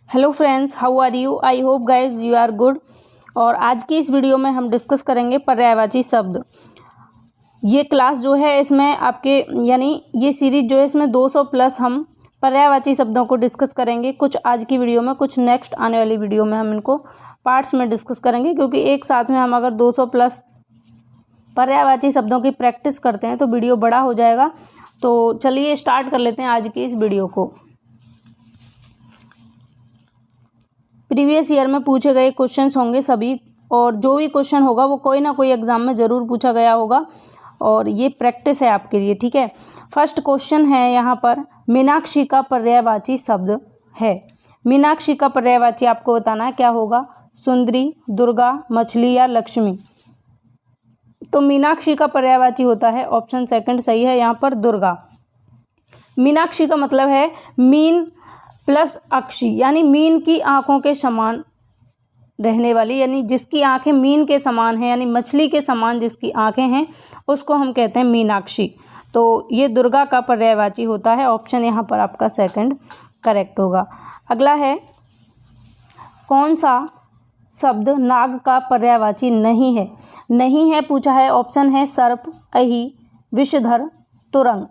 Hello friends, how are you? I hope guys you are good. और आज की इस वीडियो में हम डिस्कस करेंगे पर्यायवाची शब्द। ये क्लास जो है इसमें आपके यानी ये सीरीज जो है इसमें 200 प्लस हम पर्यायवाची शब्दों को डिस्कस करेंगे। कुछ आज की वीडियो में, कुछ नेक्स्ट आने वाली वीडियो में हम इनको पार्ट्स में डिस्कस करेंगे, क्योंकि एक साथ में हम अगर 200 प्लस पर्यायवाची शब्दों की प्रैक्टिस करते हैं तो वीडियो बड़ा हो जाएगा। तो चलिए स्टार्ट कर लेते हैं आज की इस वीडियो को। प्रीवियस ईयर में पूछे गए क्वेश्चंस होंगे सभी, और जो भी क्वेश्चन होगा वो कोई ना कोई एग्जाम में ज़रूर पूछा गया होगा, और ये प्रैक्टिस है आपके लिए, ठीक है। फर्स्ट क्वेश्चन है यहाँ पर, मीनाक्षी का पर्यायवाची शब्द है। मीनाक्षी का पर्यायवाची आपको बताना है क्या होगा, सुंदरी, दुर्गा, मछली या लक्ष्मी। तो मीनाक्षी का पर्यायवाची होता है ऑप्शन सेकंड सही है यहाँ पर, दुर्गा। मीनाक्षी का मतलब है मीन प्लस अक्षी, यानी मीन की आंखों के समान रहने वाली, यानी जिसकी आंखें मीन के समान हैं, यानी मछली के समान जिसकी आंखें हैं उसको हम कहते हैं मीनाक्षी। तो ये दुर्गा का पर्यायवाची होता है। ऑप्शन यहाँ पर आपका सेकंड करेक्ट होगा। अगला है, कौन सा शब्द नाग का पर्यायवाची नहीं है? नहीं है पूछा है, ऑप्शन है सर्प, अहि, विषधर, तुरंग।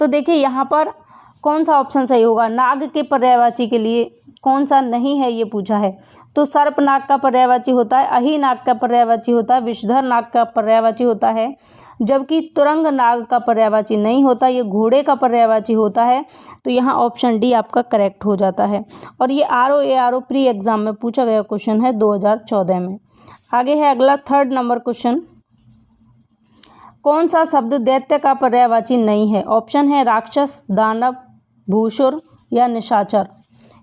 तो देखिए यहाँ पर कौन सा ऑप्शन सही होगा, नाग के पर्यायवाची के लिए कौन सा नहीं है ये पूछा है। तो सर्प नाग का पर्यायवाची होता है, अहि नाग का पर्यायवाची होता है, विषधर नाग का पर्यायवाची होता है, जबकि तुरंग नाग का पर्यायवाची नहीं होता, ये घोड़े का पर्यायवाची होता है। तो यहाँ ऑप्शन डी आपका करेक्ट हो जाता है। और ये RO ARO प्री एग्जाम में पूछा गया क्वेश्चन है 2014 में। आगे है अगला थर्ड नंबर क्वेश्चन, कौन सा शब्द दैत्य का पर्यायवाची नहीं है? ऑप्शन है राक्षस, दानव, भूसुर या निशाचर।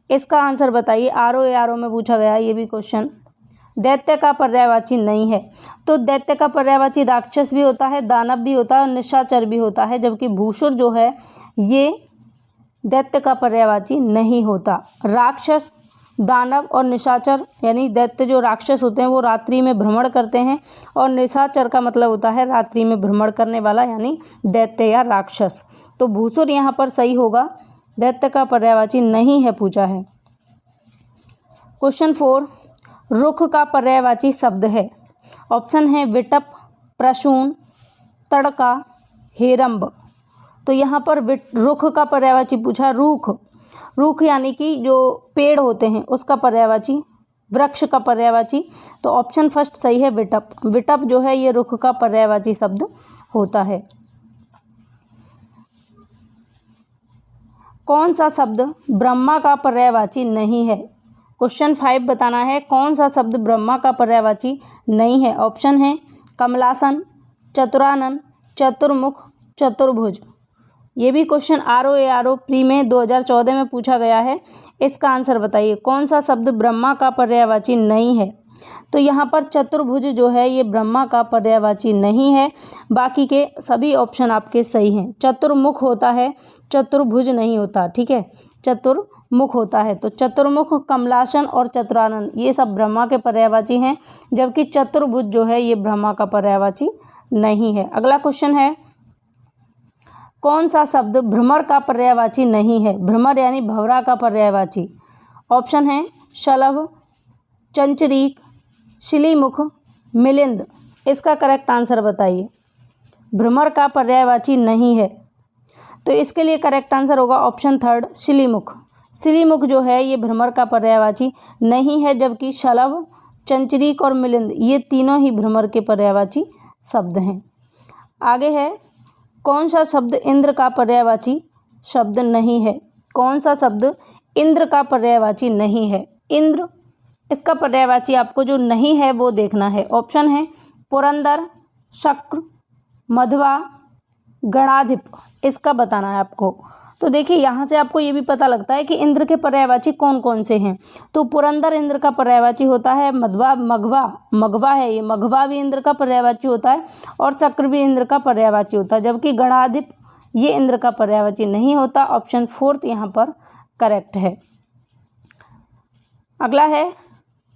इसका आंसर बताइए। RO ARO में पूछा गया ये भी क्वेश्चन। दैत्य का पर्यायवाची नहीं है। तो दैत्य का पर्यायवाची राक्षस भी होता है, दानव भी होता है और निशाचर भी होता है, जबकि भूसुर जो है ये दैत्य का पर्यायवाची नहीं होता। राक्षस, दानव और निशाचर, यानी दैत्य जो राक्षस होते हैं वो रात्रि में भ्रमण करते हैं, और निशाचर का मतलब होता है रात्रि में भ्रमण करने वाला, यानी दैत्य या राक्षस। तो भूसुर यहाँ पर सही होगा, दैत्य का पर्यायवाची नहीं है पूछा है। क्वेश्चन 4, रुख का पर्यायवाची शब्द है। ऑप्शन है विटप, प्रसून, तड़का, हेरंब। तो यहाँ पर रुख का पर्यायवाची पूछा, रूख। रूख यानी कि जो पेड़ होते हैं उसका पर्यायवाची, वृक्ष का पर्यायवाची। तो ऑप्शन फर्स्ट सही है, विटप। विटप जो है ये रुख का पर्यायवाची शब्द होता है। कौन सा शब्द ब्रह्मा का पर्यायवाची नहीं है? क्वेश्चन 5 बताना है, कौन सा शब्द ब्रह्मा का पर्यायवाची नहीं है? ऑप्शन है कमलासन, चतुरानन, चतुर्मुख, चतुर्भुज। ये भी क्वेश्चन RO ARO प्री में 2014 में पूछा गया है। इसका आंसर बताइए, कौन सा शब्द ब्रह्मा का पर्यायवाची नहीं है? तो यहाँ पर चतुर्भुज जो है ये ब्रह्मा का पर्यायवाची नहीं है। बाकी के सभी ऑप्शन आपके सही हैं। चतुर्मुख होता है, चतुर्भुज नहीं होता, ठीक है, चतुर्मुख होता है। तो चतुर्मुख, कमलासन और चतुरानन ये सब ब्रह्मा के पर्यायवाची हैं, जबकि चतुर्भुज जो है ये ब्रह्मा का पर्यायवाची नहीं है। अगला क्वेश्चन है, कौन सा शब्द भ्रमर का पर्यायवाची नहीं है? भ्रमर यानी भंवरा का पर्यायवाची। ऑप्शन है शलभ, चंचरीक, शिलीमुख, मिलिंद। इसका करेक्ट आंसर बताइए। भ्रमर का पर्यायवाची नहीं है, तो इसके लिए करेक्ट आंसर होगा ऑप्शन थर्ड, शिलीमुख। शिलीमुख जो है ये भ्रमर का पर्यायवाची नहीं है, जबकि शलभ, चंचरीक और मिलिंद ये तीनों ही भ्रमर के पर्यायवाची शब्द हैं। आगे है, कौन सा शब्द इंद्र का पर्यायवाची शब्द नहीं है? कौन सा शब्द इंद्र का पर्यायवाची नहीं है? इंद्र, इसका पर्यायवाची आपको जो नहीं है वो देखना है। ऑप्शन है पुरंदर, शक्र, मध्वा, गणाधिप। इसका बताना है आपको। तो देखिए यहाँ से आपको ये भी पता लगता है कि इंद्र के पर्यायवाची कौन कौन से हैं। तो पुरंदर इंद्र का पर्यायवाची होता है, मध्वा, मघवा है ये, मघवा भी इंद्र का पर्यायवाची होता है, और चक्र भी इंद्र का पर्यायवाची होता है, जबकि गणाधिप ये इंद्र का पर्यायवाची नहीं होता। ऑप्शन फोर्थ यहाँ पर करेक्ट है। अगला है,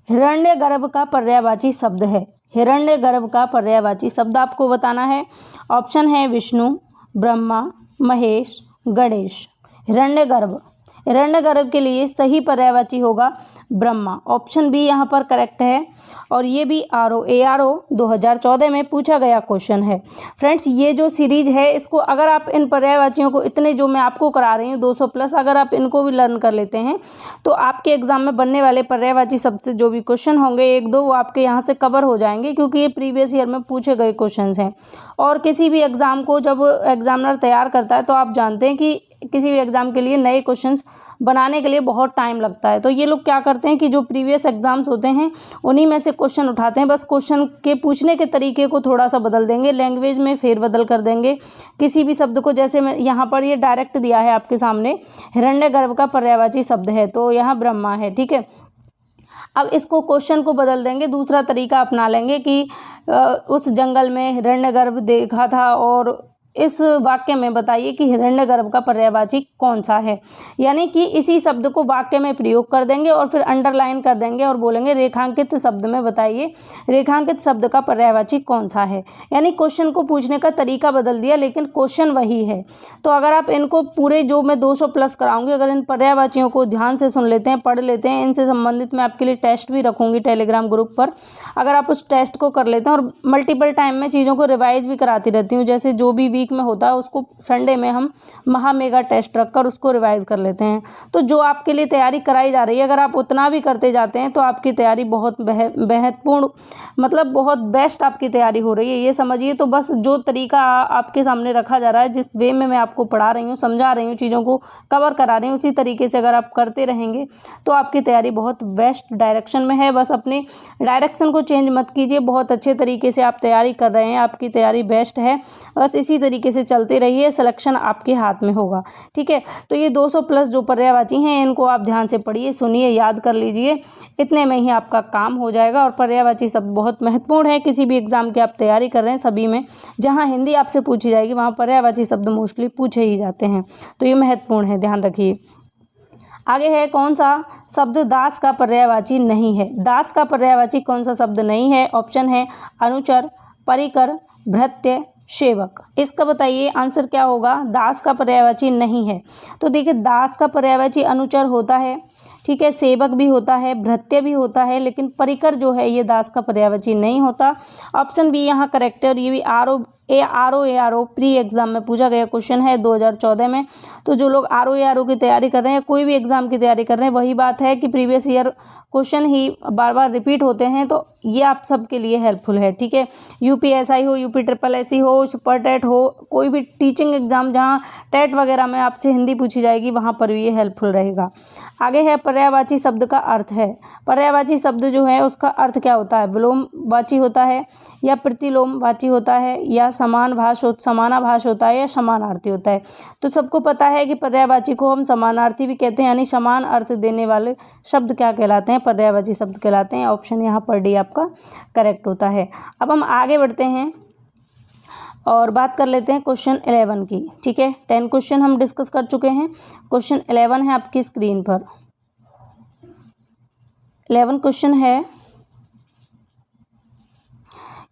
हिरण्यगर्भ का पर्यायवाची शब्द है। हिरण्यगर्भ का पर्यायवाची शब्द आपको बताना है। ऑप्शन है विष्णु, ब्रह्मा, महेश, गणेश। हिरण्यगर्भ हिरण्यगर्भ के लिए सही पर्यायवाची होगा ब्रह्मा। ऑप्शन बी यहाँ पर करेक्ट है और ये भी ARO 2014 में पूछा गया क्वेश्चन है। फ्रेंड्स, ये जो सीरीज है इसको अगर आप इन पर्यायवाचियों को इतने जो मैं आपको करा रही हूँ 200 प्लस अगर आप इनको भी लर्न कर लेते हैं तो आपके एग्जाम में बनने वाले पर्यायवाची शब्द से जो भी क्वेश्चन होंगे 1-2 वो आपके यहाँ से कवर हो जाएंगे, क्योंकि ये प्रीवियस ईयर में पूछे गए क्वेश्चन हैं। और किसी भी एग्ज़ाम को जब एग्जामिनर तैयार करता है तो आप जानते हैं कि किसी भी एग्ज़ाम के लिए नए क्वेश्चंस बनाने के लिए बहुत टाइम लगता है। तो ये लोग क्या करते हैं कि जो प्रीवियस एग्जाम्स होते हैं उन्हीं में से क्वेश्चन उठाते हैं, बस क्वेश्चन के पूछने के तरीके को थोड़ा सा बदल देंगे, लैंग्वेज में फेरबदल कर देंगे किसी भी शब्द को। जैसे मैं यहाँ पर ये डायरेक्ट दिया है आपके सामने, हिरण्यगर्भ का पर्यायवाची शब्द है तो यहाँ ब्रह्मा है, ठीक है। अब इसको क्वेश्चन को बदल देंगे, दूसरा तरीका अपना लेंगे कि उस जंगल में हिरण्यगर्भ देखा था और इस वाक्य में बताइए कि हिरण्यगर्भ का पर्यायवाची कौन सा है। यानी कि इसी शब्द को वाक्य में प्रयोग कर देंगे और फिर अंडरलाइन कर देंगे और बोलेंगे रेखांकित शब्द में बताइए रेखांकित शब्द का पर्यायवाची कौन सा है। यानी क्वेश्चन को पूछने का तरीका बदल दिया लेकिन क्वेश्चन वही है। तो अगर आप इनको पूरे जो मैं 200 प्लस कराऊंगी, अगर इन पर्यायवाचियों को ध्यान से सुन लेते हैं, पढ़ लेते हैं, इनसे संबंधित मैं आपके लिए टेस्ट भी रखूँगी टेलीग्राम ग्रुप पर, अगर आप उस टेस्ट को कर लेते हैं और मल्टीपल टाइम में चीज़ों को रिवाइज भी कराती रहती हूँ, जैसे जो भी वीक में होता है उसको संडे में हम मेगा टेस्ट रखकर उसको रिवाइज कर लेते हैं। तो जो आपके लिए तैयारी कराई जा रही है अगर आप उतना भी करते जाते हैं तो आपकी तैयारी बहुत महत्वपूर्ण मतलब बहुत बेस्ट आपकी तैयारी हो रही है, ये समझिए। तो बस जो तरीका आपके सामने रखा जा रहा है, जिस वे में मैं आपको पढ़ा रही हूँ, समझा रही हूँ, चीज़ों को कवर करा रही हूँ, उसी तरीके से अगर आप करते रहेंगे तो आपकी तैयारी बहुत बेस्ट डायरेक्शन में है। बस अपने डायरेक्शन को चेंज मत कीजिए, बहुत अच्छे तरीके से आप तैयारी कर रहे हैं, आपकी तैयारी बेस्ट है। बस इसी तरीके से चलते रहिए, सिलेक्शन आपके हाथ में होगा, ठीक है। तो ये 200 प्लस जो पर्यायवाची हैं इनको आप ध्यान से पढ़िए, सुनिए, याद कर लीजिए, इतने में ही आपका काम हो जाएगा। और पर्यायवाची शब्द बहुत महत्वपूर्ण है, किसी भी एग्जाम की आप तैयारी कर रहे हैं सभी में जहाँ हिंदी आपसे पूछी जाएगी वहाँ पर्यायवाची शब्द मोस्टली पूछे ही जाते हैं, तो ये महत्वपूर्ण है, ध्यान रखिए। आगे है कौन सा शब्द दास का पर्यायवाची नहीं है। दास का पर्यायवाची कौन सा शब्द नहीं है? ऑप्शन है अनुचर, परिकर, भृत्य, सेवक। इसका बताइए आंसर क्या होगा। दास का पर्यायवाची नहीं है। तो देखिए दास का पर्यायवाची अनुचर होता है, ठीक है, सेवक भी होता है, भृत्य भी होता है, लेकिन परिकर जो है ये दास का पर्यायवाची नहीं होता। ऑप्शन बी यहाँ करेक्ट है और ये भी ARO प्री एग्जाम में पूछा गया क्वेश्चन है 2014 में। तो जो लोग ARO की तैयारी कर रहे हैं, कोई भी एग्जाम की तैयारी कर रहे हैं, वही बात है कि प्रीवियस ईयर क्वेश्चन ही बार बार रिपीट होते हैं, तो ये आप सबके लिए हेल्पफुल है, ठीक है। UPSI हो, UPSSI हो, सुपर टेट हो, कोई भी टीचिंग एग्जाम जहाँ टेट वगैरह में आपसे हिंदी पूछी जाएगी वहाँ पर भी ये हेल्पफुल रहेगा। आगे है पर्यायवाची शब्द का अर्थ है। पर्यायवाची शब्द जो है उसका अर्थ क्या होता है? विलोमवाची होता है या प्रतिलोमवाची होता है या समानाभास होता है या समानार्थी होता है। तो सबको पता है कि पर्यायवाची को हम समानार्थी भी कहते हैं, यानी समान अर्थ देने वाले शब्द क्या कहलाते हैं? पर्यायवाची शब्द कहलाते हैं। ऑप्शन यहाँ पर डी आपका करेक्ट होता है। अब हम आगे बढ़ते हैं और बात कर लेते हैं क्वेश्चन 11 की, ठीक है। 10 क्वेश्चन हम डिस्कस कर चुके हैं, क्वेश्चन 11 है आपकी स्क्रीन पर। 11 क्वेश्चन है,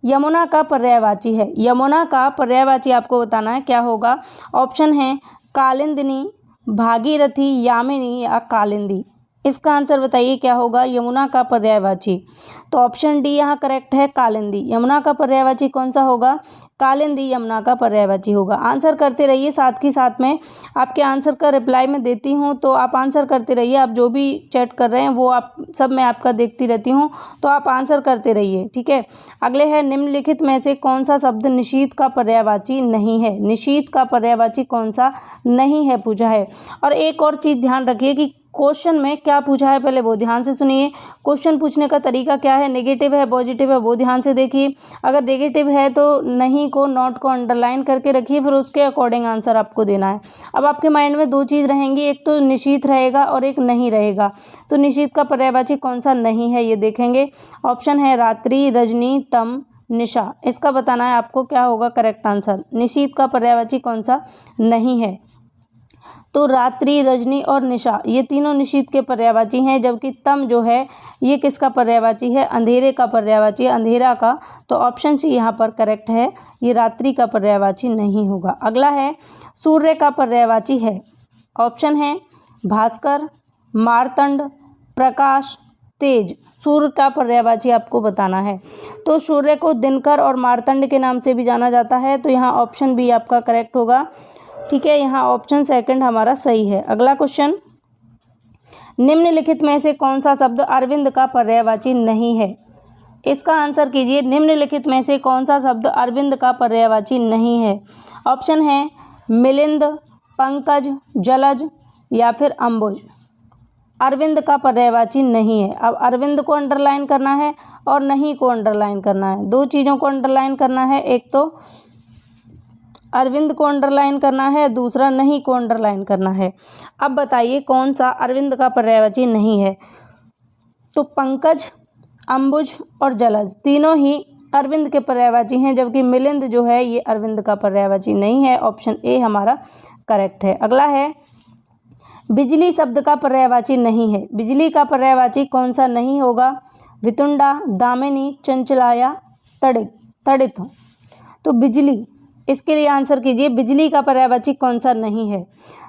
यमुना का पर्यायवाची है। यमुना का पर्यायवाची आपको बताना है क्या होगा। ऑप्शन है कालिंदिनी, भागीरथी, यामिनी या कालिंदी। इसका आंसर बताइए क्या होगा यमुना का पर्यायवाची। तो ऑप्शन डी यहाँ करेक्ट है, कालिंदी। यमुना का पर्यायवाची कौन सा होगा? कालिंदी यमुना का पर्यायवाची होगा। आंसर करते रहिए, साथ ही साथ में आपके आंसर का रिप्लाई मैं देती हूँ, तो आप आंसर करते रहिए। आप जो भी चैट कर रहे हैं वो आप सब मैं आपका देखती रहती हूँ, तो आप आंसर करते रहिए, ठीक है। अगले है निम्नलिखित में से कौन सा शब्द निशीथ का पर्यायवाची नहीं है। निशीथ का पर्यायवाची कौन सा नहीं है पूछा है। और एक और चीज़ ध्यान रखिए कि क्वेश्चन में क्या पूछा है पहले वो ध्यान से सुनिए। क्वेश्चन पूछने का तरीका क्या है, नेगेटिव है, पॉजिटिव है, वो ध्यान से देखिए। अगर नेगेटिव है तो नहीं को, नॉट को अंडरलाइन करके रखिए, फिर उसके अकॉर्डिंग आंसर आपको देना है। अब आपके माइंड में दो चीज़ रहेंगी, एक तो निशीथ रहेगा और एक नहीं रहेगा। तो निशीथ का पर्यायवाची कौन सा नहीं है ये देखेंगे। ऑप्शन है रात्रि, रजनी, तम, निशा। इसका बताना है आपको क्या होगा करेक्ट आंसर। निशीथ का पर्यायवाची कौन सा नहीं है? तो रात्रि, रजनी और निशा ये तीनों निशीथ के पर्यायवाची हैं, जबकि तम जो है ये किसका पर्यायवाची है? अंधेरे का पर्यायवाची है, अंधेरा का। तो ऑप्शन सी यहाँ पर करेक्ट है, ये रात्रि का पर्यायवाची नहीं होगा। अगला है सूर्य का पर्यायवाची है। ऑप्शन है भास्कर, मार्तंड, प्रकाश, तेज। सूर्य का पर्यायवाची आपको बताना है। तो सूर्य को दिनकर और मार्तंड के नाम से भी जाना जाता है, तो यहाँ ऑप्शन बी आपका करेक्ट होगा। ठीक है, यहाँ ऑप्शन सेकंड हमारा सही है। अगला क्वेश्चन, निम्नलिखित में से कौन सा शब्द अरविंद का पर्यायवाची नहीं है? इसका आंसर कीजिए। निम्नलिखित में से कौन सा शब्द अरविंद का पर्यायवाची नहीं है? ऑप्शन है मिलिंद, पंकज, जलज या फिर अंबुज। अरविंद का पर्यायवाची नहीं है। अब अरविंद को अंडरलाइन करना है और नहीं को अंडरलाइन करना है। दो चीज़ों को अंडरलाइन करना है, एक तो अरविंद को अंडरलाइन करना है, दूसरा नहीं को अंडरलाइन करना है। अब बताइए कौन सा अरविंद का पर्यायवाची नहीं है? तो पंकज, अंबुज और जलज तीनों ही अरविंद के पर्यायवाची हैं, जबकि मिलिंद जो है ये अरविंद का पर्यायवाची नहीं है। ऑप्शन ए हमारा करेक्ट है। अगला है, बिजली शब्द का पर्यायवाची नहीं है। बिजली का पर्यायवाची कौन सा नहीं होगा? वितुंडा, दामिनी, चंचला या तड़ित। तो बिजली, इसके लिए आंसर कीजिए। बिजली का पर्यायवाची कौन सा नहीं है?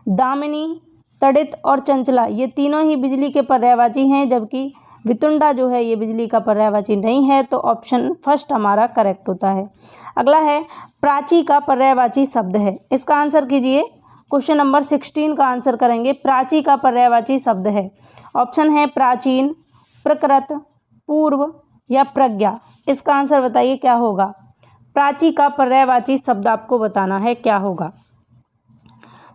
दामिनी, तड़ित और चंचला ये तीनों ही बिजली के पर्यायवाची हैं, जबकि वितुंडा जो है ये बिजली का पर्यायवाची नहीं है। तो ऑप्शन फर्स्ट हमारा करेक्ट होता है। अगला है, प्राची का पर्यायवाची शब्द है। इसका आंसर कीजिए। क्वेश्चन नंबर 16 का आंसर करेंगे। प्राची का पर्यायवाची शब्द है। ऑप्शन है प्राचीन, प्रकृत, पूर्व या प्रज्ञा। इसका आंसर बताइए क्या होगा? प्राची का पर्यायवाची शब्द आपको बताना है, क्या होगा?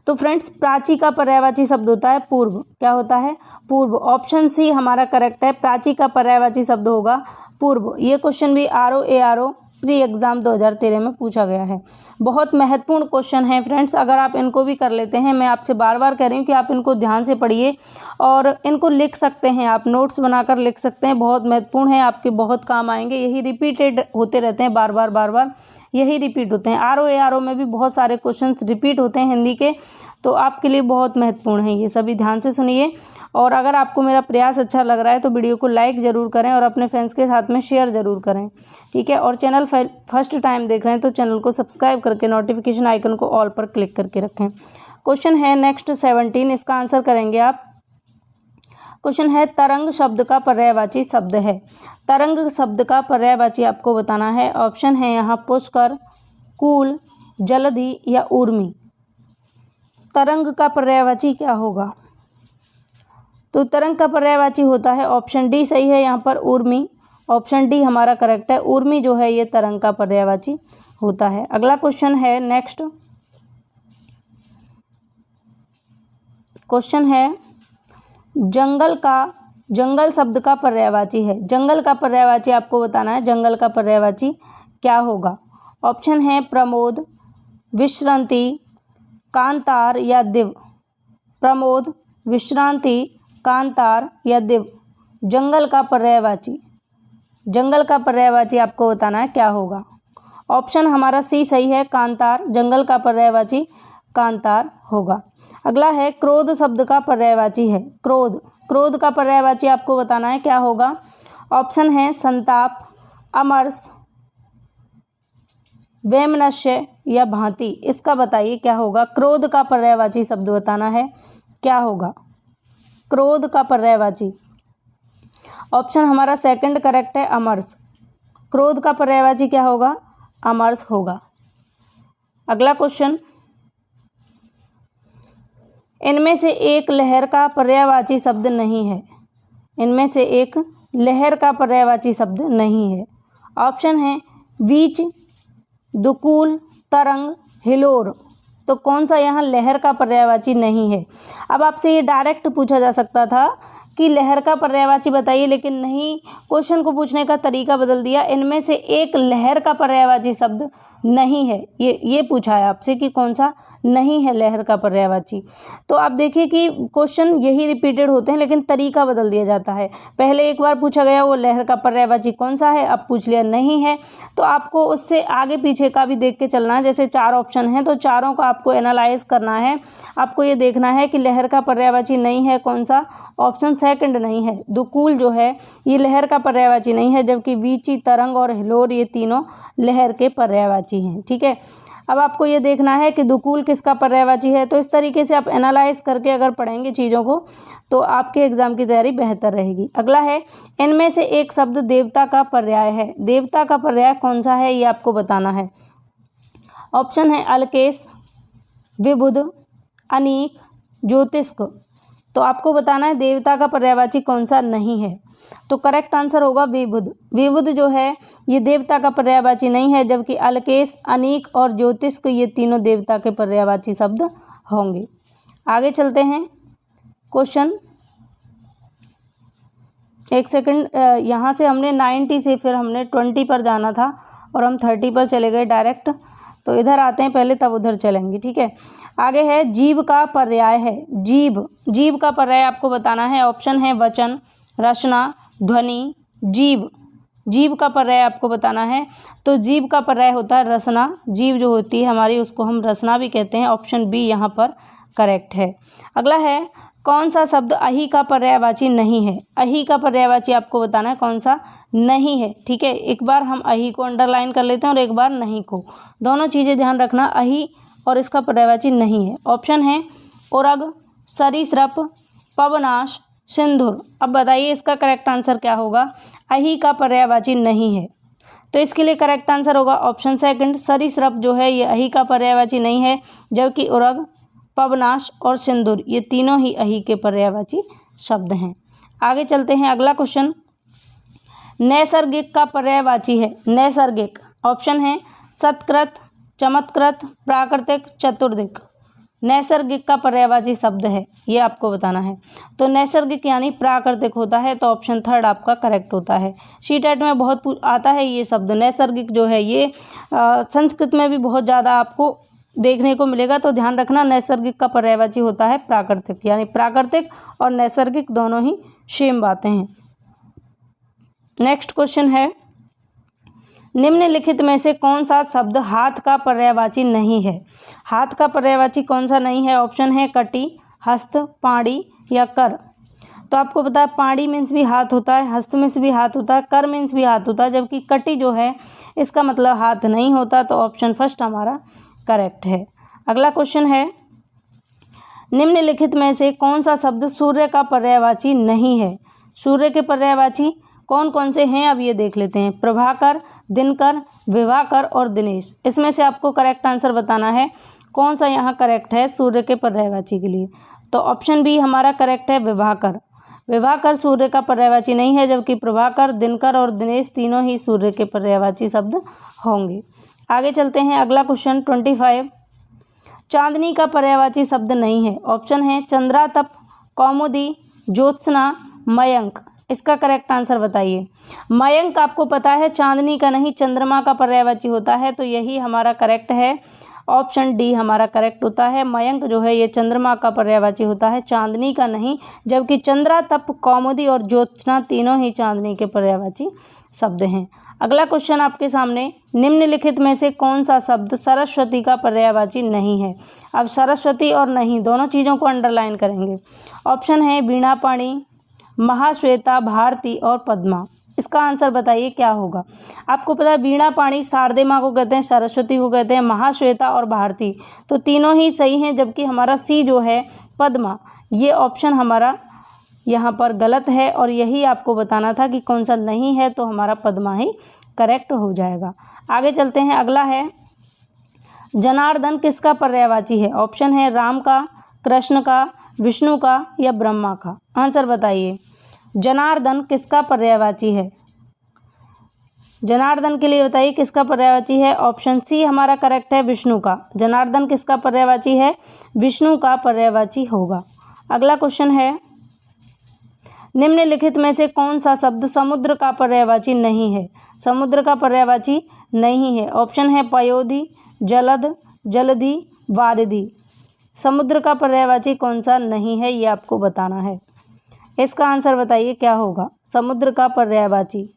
तो फ्रेंड्स, प्राची का पर्यायवाची शब्द होता है पूर्व। क्या होता है? पूर्व। ऑप्शन सी हमारा करेक्ट है। प्राची का पर्यायवाची शब्द होगा पूर्व। ये क्वेश्चन भी RO प्री एग्ज़ाम 2013 में पूछा गया है। बहुत महत्वपूर्ण क्वेश्चन है फ्रेंड्स। अगर आप इनको भी कर लेते हैं, मैं आपसे बार बार कह रही हूँ कि आप इनको ध्यान से पढ़िए और इनको लिख सकते हैं, आप नोट्स बनाकर लिख सकते हैं। बहुत महत्वपूर्ण है, आपके बहुत काम आएंगे। यही रिपीटेड होते रहते हैं, बार बार यही रिपीट होते हैं। RO में भी बहुत सारे क्वेश्चन रिपीट होते हैं हिंदी के, तो आपके लिए बहुत महत्वपूर्ण है ये सभी। ध्यान से सुनिए। और अगर आपको मेरा प्रयास अच्छा लग रहा है तो वीडियो को लाइक ज़रूर करें और अपने फ्रेंड्स के साथ में शेयर ज़रूर करें। ठीक है, और चैनल फर्स्ट टाइम देख रहे हैं तो चैनल को सब्सक्राइब करके नोटिफिकेशन आइकन को ऑल पर क्लिक करके रखें। क्वेश्चन है नेक्स्ट 17, इसका आंसर करेंगे आप। क्वेश्चन है, तरंग शब्द का पर्यायवाची शब्द है। तरंग शब्द का पर्यायवाची आपको बताना है। ऑप्शन है यहाँ पुष्कर, कूल, जलधि या ऊर्मी। तरंग का पर्यायवाची क्या होगा? तो तरंग का पर्यायवाची होता है, ऑप्शन डी सही है यहाँ पर, ऊर्मी। ऑप्शन डी हमारा करेक्ट है। ऊर्मी जो है ये तरंग का पर्यायवाची होता है। अगला क्वेश्चन है नेक्स्ट। क्वेश्चन है, जंगल शब्द का पर्यायवाची है। जंगल का पर्यायवाची आपको बताना है। जंगल का पर्यायवाची क्या होगा? ऑप्शन है प्रमोद, विश्रांति, कांतार या दिव। प्रमोद, विश्रांति, कांतार या दिव। जंगल का पर्यायवाची आपको बताना है क्या होगा? ऑप्शन हमारा सी सही है, कांतार। जंगल का पर्यायवाची कांतार होगा। अगला है, क्रोध शब्द का पर्यायवाची है। क्रोध का पर्यायवाची आपको बताना है क्या होगा? ऑप्शन है संताप, अमरस, वैमनस्य या भांति। इसका बताइए क्या होगा? क्रोध का पर्यायवाची शब्द बताना है, क्या होगा क्रोध का पर्यायवाची? ऑप्शन हमारा सेकंड करेक्ट है, अमरस। क्रोध का पर्यायवाची क्या होगा? अमरस होगा। अगला क्वेश्चन, इनमें से एक लहर का पर्यायवाची शब्द नहीं है। इनमें से एक लहर का पर्यायवाची शब्द नहीं है। ऑप्शन है वीच, दुकूल, तरंग, हिलोर। तो कौन सा यहाँ लहर का पर्यायवाची नहीं है? अब आपसे ये डायरेक्ट पूछा जा सकता था कि लहर का पर्यायवाची बताइए, लेकिन नहीं, क्वेश्चन को पूछने का तरीका बदल दिया। इनमें से एक लहर का पर्यायवाची शब्द नहीं है, ये पूछा है आपसे कि कौन सा नहीं है लहर का पर्यायवाची। तो आप देखिए कि क्वेश्चन यही रिपीटेड होते हैं, लेकिन तरीका बदल दिया जाता है। पहले एक बार पूछा गया वो लहर का पर्यायवाची कौन सा है, अब पूछ लिया नहीं है, तो आपको उससे आगे पीछे का भी देख के चलना है। जैसे 4 ऑप्शन हैं तो चारों का आपको एनालाइज करना है। आपको ये देखना है कि लहर का पर्यायवाची नहीं है कौन सा। ऑप्शन सेकंड नहीं है, दुकूल जो है ये लहर का पर्यायवाची नहीं है, जबकि वीची, तरंग और हिलोर ये तीनों लहर के पर्यायवाची हैं। ठीक है, अब आपको ये देखना है कि दुकूल किसका पर्यायवाची है। तो इस तरीके से आप एनालाइज करके अगर पढ़ेंगे चीज़ों को तो आपके एग्जाम की तैयारी बेहतर रहेगी। अगला है, इनमें से एक शब्द देवता का पर्याय है। देवता का पर्याय कौन सा है ये आपको बताना है। ऑप्शन है अलकेश, विबुध, अनीक, ज्योतिष्क। तो आपको बताना है देवता का पर्यायवाची कौन सा नहीं है। तो करेक्ट आंसर होगा विबुध। विबुध जो है ये देवता का पर्यायवाची नहीं है, जबकि अलकेश, अनीक और ज्योतिष्क ये तीनों देवता के पर्यायवाची शब्द होंगे। आगे चलते हैं। क्वेश्चन, एक सेकंड, यहाँ से हमने 90 से फिर हमने 20 पर जाना था और हम 30 पर चले गए डायरेक्ट। तो इधर आते हैं पहले, तब उधर चलेंगे, ठीक है। आगे है, जीव का पर्याय है। जीव, जीव का पर्याय आपको बताना है। ऑप्शन है वचन, रचना, ध्वनि, जीव। जीव का पर्याय आपको बताना है। तो जीव का पर्याय होता है रचना। जीव जो होती है हमारी उसको हम रचना भी कहते हैं। ऑप्शन बी यहाँ पर करेक्ट है। अगला है, कौन सा शब्द अहि का पर्यायवाची नहीं है। अहि का पर्यायवाची आपको बताना है कौन सा नहीं है, ठीक है। एक बार हम अहि को अंडरलाइन कर लेते हैं और एक बार नहीं को, दोनों चीज़ें ध्यान रखना। अहि और इसका पर्यायवाची नहीं है। ऑप्शन है उरग, सरीसृप, पवनाश, सिंधुर। अब बताइए इसका करेक्ट आंसर क्या होगा। अहि का पर्यायवाची नहीं है, तो इसके लिए करेक्ट आंसर होगा ऑप्शन सेकंड, सरीसृप जो है ये अहि का पर्यायवाची नहीं है, जबकि उरग, पवनाश और सिंदूर ये तीनों ही अहि के पर्यायवाची शब्द हैं। आगे चलते हैं। अगला क्वेश्चन, नैसर्गिक का पर्यायवाची है। नैसर्गिक, ऑप्शन है सत्कृत, चमत्कृत, प्राकृतिक, चतुर्दिक। नैसर्गिक का पर्यायवाची शब्द है, ये आपको बताना है। तो नैसर्गिक यानी प्राकृतिक होता है, तो ऑप्शन थर्ड आपका करेक्ट होता है। सीटेट में बहुत आता है ये शब्द। नैसर्गिक जो है ये संस्कृत में भी बहुत ज़्यादा आपको देखने को मिलेगा, तो ध्यान रखना नैसर्गिक का पर्यायवाची होता है प्राकृतिक। यानी प्राकृतिक और नैसर्गिक दोनों ही सेम बातें हैं। नेक्स्ट क्वेश्चन है, निम्नलिखित में से कौन सा शब्द हाथ का पर्यायवाची नहीं है। हाथ का पर्यायवाची कौन सा नहीं है। ऑप्शन है कटी, हस्त, पाड़ी या कर। तो आपको पता है पाड़ी मीन्स भी हाथ होता है, हस्त मीन्स भी हाथ होता है, कर मीन्स भी हाथ होता है, जबकि कटी जो है इसका मतलब हाथ नहीं होता। तो ऑप्शन फर्स्ट हमारा करेक्ट है। अगला क्वेश्चन है, निम्नलिखित में से कौन सा शब्द सूर्य का पर्यायवाची नहीं है। सूर्य के पर्यायवाची कौन कौन से हैं अब ये देख लेते हैं। प्रभाकर, दिनकर, विभाकर और दिनेश। इसमें से आपको करेक्ट आंसर बताना है कौन सा यहाँ करेक्ट है सूर्य के पर्यायवाची के लिए। तो ऑप्शन बी हमारा करेक्ट है विभाकर। विभाकर सूर्य का पर्यायवाची नहीं है, जबकि प्रभाकर, दिनकर और दिनेश तीनों ही सूर्य के पर्यायवाची शब्द होंगे। आगे चलते हैं। अगला क्वेश्चन 25, चांदनी का पर्यायवाची शब्द नहीं है। ऑप्शन है चंद्रातप, कौमुदी, ज्योत्सना, मयंक। इसका करेक्ट आंसर बताइए। मयंक आपको पता है चांदनी का नहीं चंद्रमा का पर्यायवाची होता है, तो यही हमारा करेक्ट है। ऑप्शन डी हमारा करेक्ट होता है। मयंक जो है ये चंद्रमा का पर्यायवाची होता है, चांदनी का नहीं, जबकि चंद्रातप, कौमुदी और ज्योत्सना तीनों ही चांदनी के पर्यायवाची शब्द हैं। अगला क्वेश्चन आपके सामने, निम्नलिखित में से कौन सा शब्द सरस्वती का पर्यायवाची नहीं है। अब सरस्वती और नहीं दोनों चीज़ों को अंडरलाइन करेंगे। ऑप्शन है वीणापाणी, महाश्वेता, भारती और पद्मा। इसका आंसर बताइए क्या होगा। आपको पता है वीणापाणी शारदे माँ को कहते हैं, सरस्वती को कहते हैं, महाश्वेता और भारती तो तीनों ही सही हैं, जबकि हमारा सी जो है पद्मा, ये ऑप्शन हमारा यहाँ पर गलत है और यही आपको बताना था कि कौन सा नहीं है, तो हमारा पद्मा ही करेक्ट हो जाएगा। आगे चलते हैं। अगला है, जनार्दन किसका पर्यायवाची है। ऑप्शन है राम का, कृष्ण का, विष्णु का या ब्रह्मा का। आंसर बताइए। जनार्दन किसका पर्यायवाची है। जनार्दन के लिए बताइए किसका पर्यायवाची है। ऑप्शन सी हमारा करेक्ट है विष्णु का। जनार्दन किसका पर्यायवाची है, विष्णु का पर्यायवाची होगा। अगला क्वेश्चन है, निम्नलिखित में से कौन सा शब्द समुद्र का पर्यायवाची नहीं है। समुद्र का पर्यायवाची नहीं है। ऑप्शन है पयोधी, जलद, जलधि, वारिधि। समुद्र का पर्यायवाची कौन सा नहीं है ये आपको बताना है। इसका आंसर बताइए क्या होगा समुद्र का पर्यायवाची।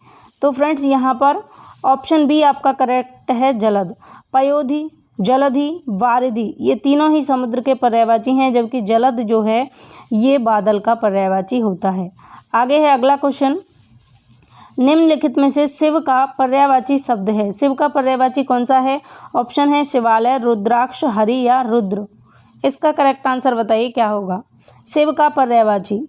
तो फ्रेंड्स यहाँ पर ऑप्शन बी आपका करेक्ट है जलद। पयोधी, जलधि, वारिधि ये तीनों ही समुद्र के पर्यायवाची हैं, जबकि जलद जो है ये बादल का पर्यायवाची होता है। आगे है अगला क्वेश्चन, निम्नलिखित में से शिव का पर्यायवाची शब्द है। शिव का पर्यायवाची कौन सा है? ऑप्शन है शिवालय, रुद्राक्ष, हरि या रुद्र। इसका करेक्ट आंसर बताइए क्या होगा? शिव का पर्यायवाची,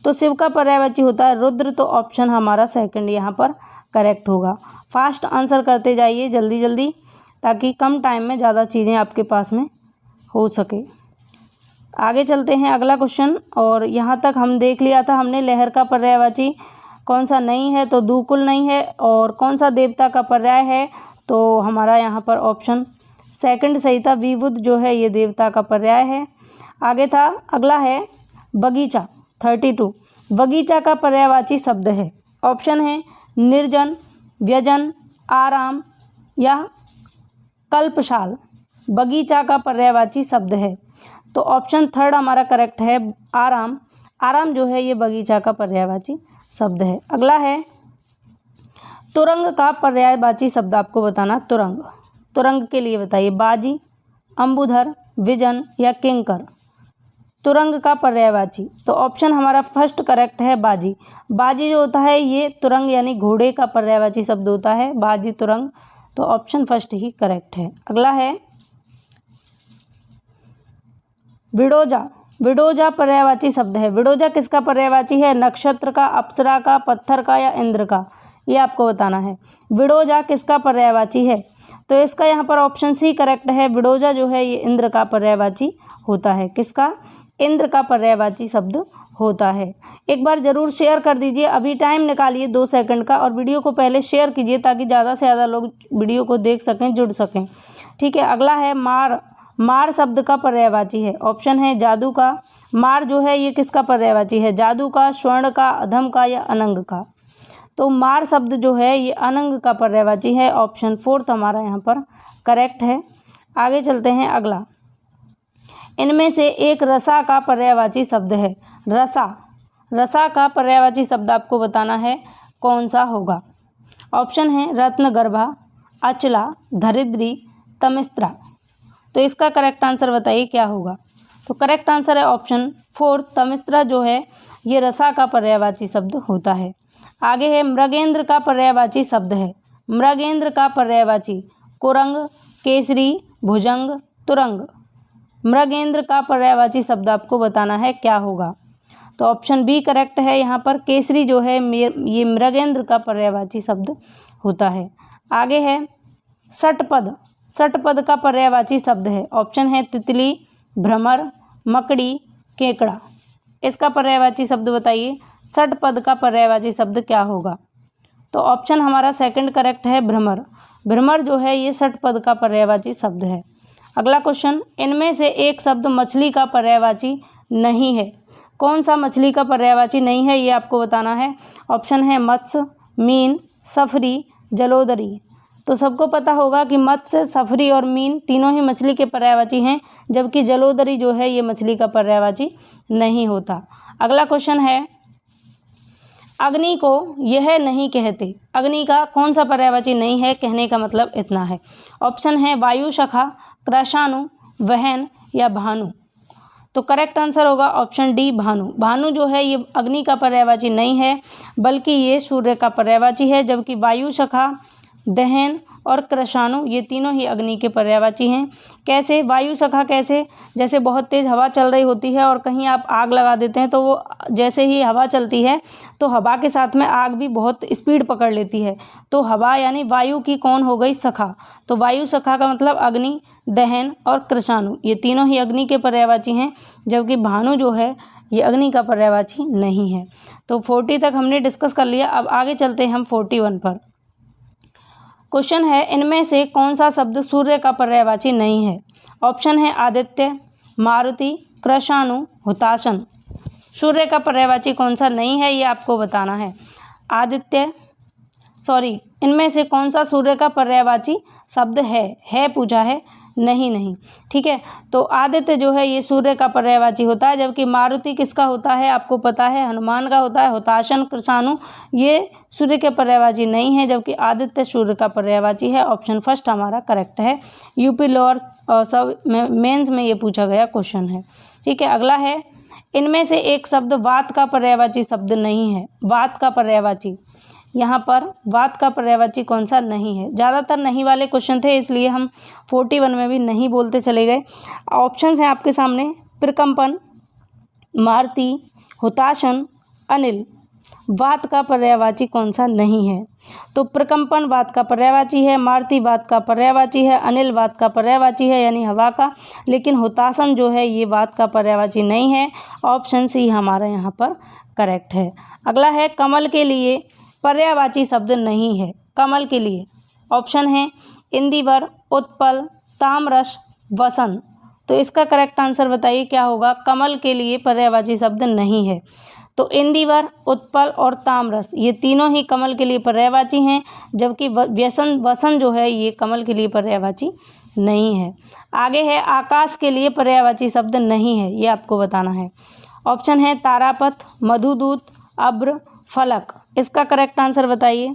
तो शिव का पर्यायवाची होता है रुद्र, तो ऑप्शन हमारा सेकंड यहाँ पर करेक्ट होगा। फास्ट आंसर करते जाइए जल्दी जल्दी, ताकि कम टाइम में ज़्यादा चीज़ें आपके पास में हो सके। आगे चलते हैं अगला क्वेश्चन। और यहाँ तक हम देख लिया था हमने लहर का पर्यायवाची कौन सा नहीं है, तो दूकुल नहीं है। और कौन सा देवता का पर्याय है, तो हमारा यहाँ पर ऑप्शन सेकंड सही था, विबुध जो है ये देवता का पर्याय है। आगे था अगला है बगीचा 32। बगीचा का पर्यायवाची शब्द है। ऑप्शन है निर्जन, व्यजन, आराम या कल्पशाल। बगीचा का पर्यायवाची शब्द है, तो ऑप्शन थर्ड हमारा करेक्ट है, आराम। आराम जो है ये बगीचा का पर्यायवाची शब्द है। अगला है तुरंग का पर्यायवाची शब्द आपको बताना। तुरंग, तुरंग के लिए बताइए, बाजी, अंबुधर, विजन या किंकर। तुरंग का पर्यायवाची, तो ऑप्शन हमारा फर्स्ट करेक्ट है, बाजी। बाजी जो होता है ये तुरंग यानी घोड़े का पर्यायवाची शब्द होता है, बाजी, तुरंग, तो ऑप्शन फर्स्ट ही करेक्ट है। अगला है विडोजा। विडोजा पर्यायवाची शब्द है। विडोजा किसका पर्यायवाची है? नक्षत्र का, अप्सरा का, पत्थर का या इंद्र का, ये आपको बताना है। विडोजा किसका पर्यायवाची है? तो इसका यहाँ पर ऑप्शन सी करेक्ट है। विडोजा जो है ये इंद्र का पर्यायवाची होता है। किसका? इंद्र का पर्यायवाची शब्द होता है। एक बार ज़रूर शेयर कर दीजिए, अभी टाइम निकालिए 2 सेकंड का, और वीडियो को पहले शेयर कीजिए ताकि ज़्यादा से ज़्यादा लोग वीडियो को देख सकें, जुड़ सकें। ठीक है। अगला है मार। मार शब्द का पर्यायवाची है। ऑप्शन है जादू का। मार जो है ये किसका पर्यायवाची है? जादू का, स्वर्ण का, अधम का या अनंग का। तो मार शब्द जो है ये अनंग का पर्यायवाची है। ऑप्शन फोर्थ हमारा यहाँ पर करेक्ट है। आगे चलते हैं अगला। इनमें से एक रसा का पर्यायवाची शब्द है। रसा, रसा का पर्यायवाची शब्द आपको बताना है, कौन सा होगा? ऑप्शन है रत्नगर्भा, अचला, धरित्री, तमिस्त्रा। तो इसका करेक्ट आंसर बताइए क्या होगा? तो करेक्ट आंसर है ऑप्शन फोर्थ, तमिस्त्रा जो है ये रसा का पर्यायवाची शब्द होता है। आगे है मृगेंद्र का पर्यायवाची शब्द है। मृगेंद्र का पर्यायवाची कुरंग, केसरी, भुजंग, तुरंग। मृगेंद्र का पर्यायवाची शब्द आपको बताना है क्या होगा? तो ऑप्शन बी करेक्ट है यहाँ पर, केसरी जो है ये मृगेंद्र का पर्यायवाची शब्द होता है। आगे है षटपद। षटपद का पर्यायवाची शब्द है। ऑप्शन है तितली, भ्रमर, मकड़ी, केकड़ा। इसका पर्यायवाची शब्द बताइए, षटपद का पर्यायवाची शब्द क्या होगा? तो ऑप्शन हमारा सेकंड करेक्ट है, भ्रमर। भ्रमर जो है ये षटपद का पर्यायवाची शब्द है। अगला क्वेश्चन, इनमें से एक शब्द मछली का पर्यायवाची नहीं है। कौन सा मछली का पर्यायवाची नहीं है ये आपको बताना है। ऑप्शन है मत्स्य, मीन, सफरी, जलोदरी। तो सबको पता होगा कि मत्स्य, सफरी और मीन तीनों ही मछली के पर्यायवाची हैं, जबकि जलोदरी जो है ये मछली का पर्यायवाची नहीं होता। अगला क्वेश्चन है, अग्नि को यह नहीं कहते। अग्नि का कौन सा पर्यायवाची नहीं है? कहने का मतलब इतना है। ऑप्शन है वायु शाखा, कृशाणु, वहन या भानु। तो करेक्ट आंसर होगा ऑप्शन डी, भानु। भानु जो है ये अग्नि का पर्यायवाची नहीं है, बल्कि ये सूर्य का पर्यायवाची है, जबकि वायु शाखा, दहन और कृशाणु ये तीनों ही अग्नि के पर्यायवाची हैं। कैसे? वायु शाखा कैसे? जैसे बहुत तेज़ हवा चल रही होती है और कहीं आप आग लगा देते हैं, तो वो जैसे ही हवा चलती है तो हवा के साथ में आग भी बहुत स्पीड पकड़ लेती है। तो हवा यानी वायु की कौन हो गई? शाखा। तो वायु शाखा का मतलब अग्नि, दहन और कृशाणु ये तीनों ही अग्नि के पर्यायवाची हैं, जबकि भानु जो है ये अग्नि का पर्यायवाची नहीं है। तो 40 तक हमने डिस्कस कर लिया। अब आगे चलते हैं हम 41 पर। क्वेश्चन है, इनमें से कौन सा शब्द सूर्य का पर्यायवाची नहीं है? ऑप्शन है आदित्य, मारुति, कृशाणु, हुताशन। सूर्य का पर्यायवाची कौन सा नहीं है ये आपको बताना है। इनमें से कौन सा सूर्य का पर्यायवाची शब्द है पूछा है, नहीं। ठीक है, तो आदित्य जो है ये सूर्य का पर्यायवाची होता है, जबकि मारुति किसका होता है आपको पता है, हनुमान का होता है। हुताशन, कृशाणु ये सूर्य के पर्यायवाची नहीं है, जबकि आदित्य सूर्य का पर्यायवाची है। ऑप्शन फर्स्ट हमारा करेक्ट है। यूपी लोअर सब मेंस में ये पूछा गया क्वेश्चन है। ठीक है, अगला है, इनमें से एक शब्द वात का पर्यायवाची शब्द नहीं है। वात का पर्यायवाची यहाँ पर वात का पर्यायवाची कौन सा नहीं है। ज़्यादातर नहीं वाले क्वेश्चन थे, इसलिए हम 41 में भी नहीं बोलते चले गए। ऑप्शंस हैं आपके सामने, प्रकंपन, मारुति, हुताशन, अनिल। वात का पर्यायवाची कौन सा नहीं है। तो प्रकंपन वात का पर्यायवाची है, मारुति वात का पर्यायवाची है, अनिल वात का पर्यायवाची है यानी हवा का, लेकिन हुताशन जो है ये वात का पर्यायवाची नहीं है। ऑप्शन सी हमारा यहाँ पर करेक्ट है। अगला है कमल के लिए पर्यायवाची शब्द नहीं है। कमल के लिए ऑप्शन है इंदिवर, उत्पल, तामरस, वसंत। तो इसका करेक्ट आंसर बताइए क्या होगा। कमल के लिए पर्यायवाची शब्द नहीं है। तो इंदिवर, उत्पल और तामरस ये तीनों ही कमल के लिए पर्यायवाची हैं, जबकि वसंत जो है ये कमल के लिए पर्यायवाची नहीं है। आगे है आकाश के लिए पर्यायवाची शब्द नहीं है, ये आपको बताना है। ऑप्शन है तारापथ, मधुदूत, अब्र, फलक। इसका करेक्ट आंसर बताइए।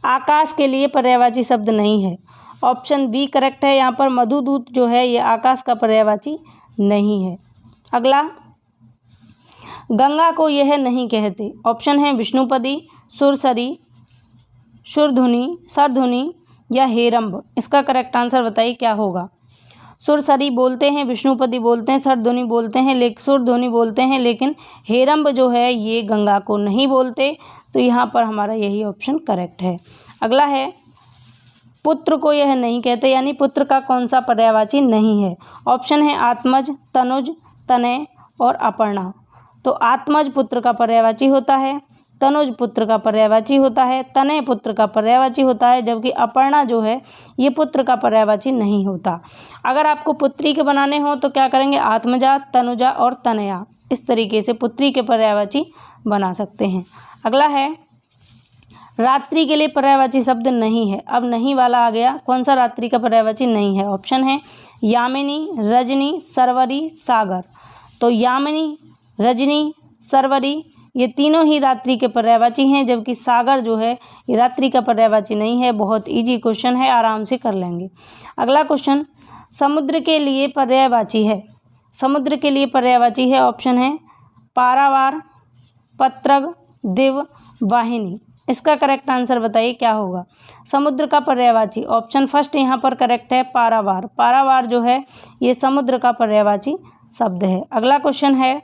आकाश के लिए पर्यायवाची शब्द नहीं है। ऑप्शन बी करेक्ट है। यहाँ पर मधुदूत जो है ये आकाश का पर्यायवाची नहीं है। अगला, गंगा को यह नहीं कहते। ऑप्शन है विष्णुपदी, सुरसरी, सुरधुनी, सरधुनी या हेरंब। इसका करेक्ट आंसर बताइए क्या होगा। सुरसरी बोलते हैं, विष्णुपदी बोलते हैं, सरधुनी बोलते हैं, सुरधुनी बोलते हैं, लेकिन हेरंब जो है ये गंगा को नहीं बोलते। तो यहाँ पर हमारा यही ऑप्शन करेक्ट है। अगला है पुत्र को यह नहीं कहते, यानी पुत्र का कौन सा पर्यायवाची नहीं है। ऑप्शन है आत्मज, तनुज, तनय और अपर्णा। तो आत्मज पुत्र का पर्यायवाची होता है, तनुज पुत्र का पर्यायवाची होता है, तनय पुत्र का पर्यायवाची होता है, जबकि अपर्णा जो है ये पुत्र का पर्यायवाची नहीं होता। अगर आपको पुत्री के बनाने हो तो क्या करेंगे, आत्मजा, तनुजा और तनया, इस तरीके से पुत्री के पर्यायवाची बना सकते हैं। अगला है रात्रि के लिए पर्यायवाची शब्द नहीं है। अब नहीं वाला आ गया, कौन सा रात्रि का पर्यायवाची नहीं है। ऑप्शन है यामिनी, रजनी, सरवरी, सागर। तो यामिनी, रजनी, सरवरी ये तीनों ही रात्रि के पर्यायवाची हैं, जबकि सागर जो है ये रात्रि का पर्यायवाची नहीं है। बहुत इजी क्वेश्चन है, आराम से कर लेंगे। अगला क्वेश्चन समुद्र के लिए पर्यायवाची है। समुद्र के लिए पर्यायवाची है। ऑप्शन है पारावार, पत्रग, दिव, वाहिनी। इसका करेक्ट आंसर बताइए क्या होगा। समुद्र का पर्यायवाची ऑप्शन फर्स्ट यहाँ पर करेक्ट है, पारावार। पारावार जो है ये समुद्र का पर्यायवाची शब्द है। अगला क्वेश्चन है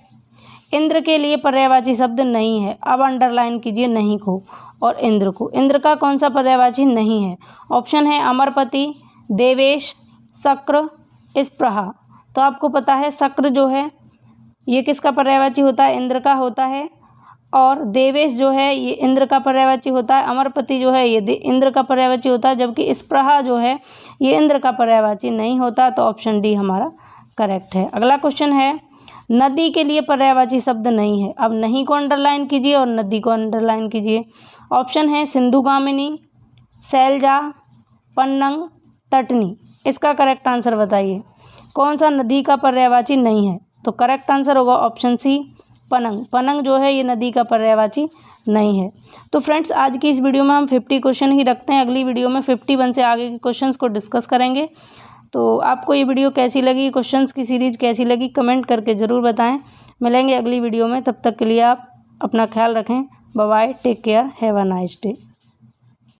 इंद्र के लिए पर्यायवाची शब्द नहीं है। अब अंडरलाइन कीजिए नहीं को और इंद्र को। इंद्र का कौन सा पर्यायवाची नहीं है। ऑप्शन है अमरपति, देवेश, शक्र, स्पृहा। तो आपको पता है शक्र जो है ये किसका पर्यायवाची होता है, इंद्र का होता है, और देवेश जो है ये इंद्र का पर्यायवाची होता है, अमरपति जो है ये इंद्र का पर्यायवाची होता है, जबकि स्पृहा जो है ये इंद्र का पर्यायवाची नहीं होता। तो ऑप्शन डी हमारा करेक्ट है। अगला क्वेश्चन है नदी के लिए पर्यायवाची शब्द नहीं है। अब नहीं को अंडरलाइन कीजिए और नदी को अंडरलाइन कीजिए। ऑप्शन है सिंधुगामिनी, शैलजा, पन्नंग, तटनी। इसका करेक्ट आंसर बताइए कौन सा नदी का पर्यायवाची नहीं है। तो करेक्ट आंसर होगा ऑप्शन सी, पनंग। पनंग जो है ये नदी का पर्यायवाची नहीं है। तो फ्रेंड्स आज की इस वीडियो में हम 50 क्वेश्चन ही रखते हैं। अगली वीडियो में 51 से आगे के क्वेश्चंस को डिस्कस करेंगे। तो आपको ये वीडियो कैसी लगी, क्वेश्चंस की सीरीज़ कैसी लगी, कमेंट करके ज़रूर बताएं। मिलेंगे अगली वीडियो में, तब तक के लिए आप अपना ख्याल रखें। Bye bye, take care, have a nice day.